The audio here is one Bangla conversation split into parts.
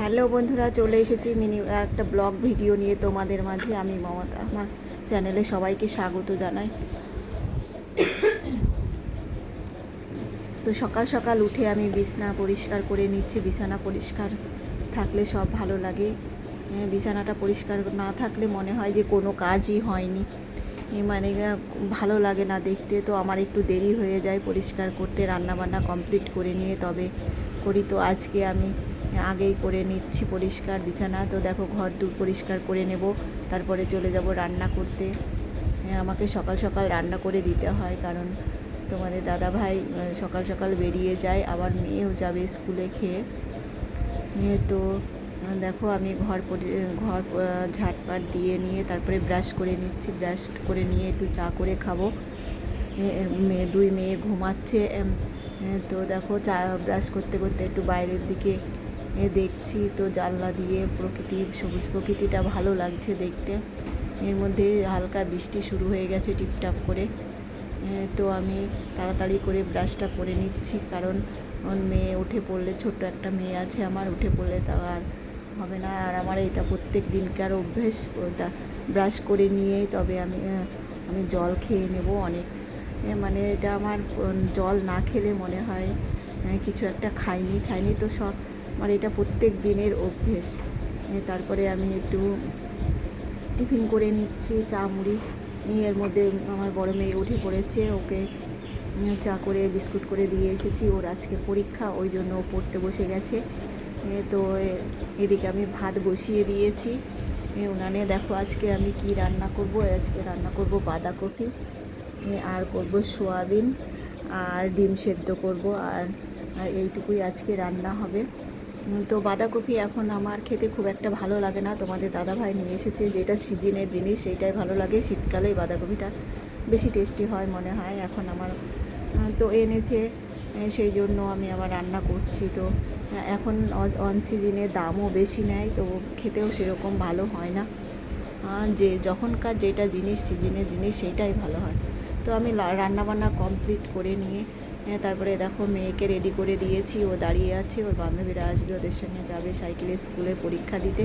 হ্যালো বন্ধুরা, চলে এসেছি মিনি একটা ব্লগ ভিডিও নিয়ে তোমাদের মাঝে। আমি মমতা, আমার চ্যানেলে সবাইকে স্বাগত জানাই। তো সকাল সকাল উঠে আমি বিছানা পরিষ্কার করে নিচ্ছি। বিছানা পরিষ্কার থাকলে সব ভালো লাগে। বিছানাটা পরিষ্কার না থাকলে মনে হয় যে কোনো কাজই হয়নি, মানে ভালো লাগে না দেখতে। তো আমার একটু দেরি হয়ে যায় পরিষ্কার করতে, রান্নাবান্না কমপ্লিট করে নিয়ে তবে করি। তো আজকে আমি আগেই করে নিচ্ছি পরিষ্কার বিছানা। তো দেখো, ঘর দূর পরিষ্কার করে নেব, তারপরে চলে যাব রান্না করতে। আমাকে সকাল সকাল রান্না করে দিতে হয়, কারণ তোমাদের দাদা ভাই সকাল সকাল বেরিয়ে যায়, আবার মেয়েও যাবে স্কুলে খেয়ে। তো দেখো, আমি ঘর ঝাঁটপাট দিয়ে নিয়ে তারপরে ব্রাশ করে নিচ্ছি। ব্রাশ করে নিয়ে একটু চা করে খাবো। দুই মেয়ে ঘুমাচ্ছে। তো দেখো, চা ব্রাশ করতে করতে একটু বাইরের দিকে দেখছি। তো জানলা দিয়ে সবুজ প্রকৃতিটা ভালো লাগছে দেখতে। এর মধ্যে হালকা বৃষ্টি শুরু হয়ে গেছে টিপটাপ করে। তো আমি তাড়াতাড়ি করে ব্রাশটা করে নিচ্ছি, কারণ মেয়ে উঠে পড়লে, ছোট্ট একটা মেয়ে আছে আমার, উঠে পড়লে তা আর হবে না। আর আমার এটা প্রত্যেক দিনকার অভ্যেস, ব্রাশ করে নিয়েই তবে আমি জল খেয়ে নেব। অনেক মানে এটা আমার, জল না খেলে মনে হয় কিছু একটা খাইনি। তো সব আমার এটা প্রত্যেক দিনের অভ্যেস। তারপরে আমি একটু টিফিন করে নিচ্ছি, চা মুড়ি। এর মধ্যে আমার বড় মেয়ে উঠে পড়েছে, ওকে চা করে বিস্কুট করে দিয়ে এসেছি। ওর আজকে পরীক্ষা, ওই জন্য ও পড়তে বসে গেছে। তো এদিকে আমি ভাত বসিয়ে দিয়েছি উনানে। দেখো আজকে আমি কি রান্না করব। আজকে রান্না করব বাঁধাকপি, আর করব সোয়াবিন, আর ডিম সেদ্ধ করব, আর এইটুকুই আজকে রান্না হবে। তো বাঁধাকপি এখন আমার খেতে খুব একটা ভালো লাগে না। তোমাদের দাদাভাই নিয়ে এসেছে, যেটা সিজনের জিনিস সেইটাই ভালো লাগে। শীতকালেই বাঁধাকপিটা বেশি টেস্টি হয় মনে হয়। এখন আমার তো এনেছে, সেই জন্য আমি আবার রান্না করছি। তো এখন অন সিজনে দামও বেশি নেয়, তো খেতেও সেরকম ভালো হয় না। যে যখনকার যেটা জিনিস, সিজনের জিনিস, সেইটাই ভালো হয়। তো আমি রান্নাবান্না কমপ্লিট করে নিয়ে তারপরে দেখো, মেয়েকে রেডি করে দিয়েছি। ও দাঁড়িয়ে আছে, ওর বান্ধবীরা আসবে, ওদের সঙ্গে যাবে সাইকেলে স্কুলে পরীক্ষা দিতে।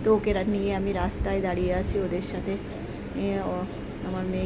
তো ওকে নিয়ে আমি রাস্তায় দাঁড়িয়ে আছি ওদের সাথে। আমার মেয়েকে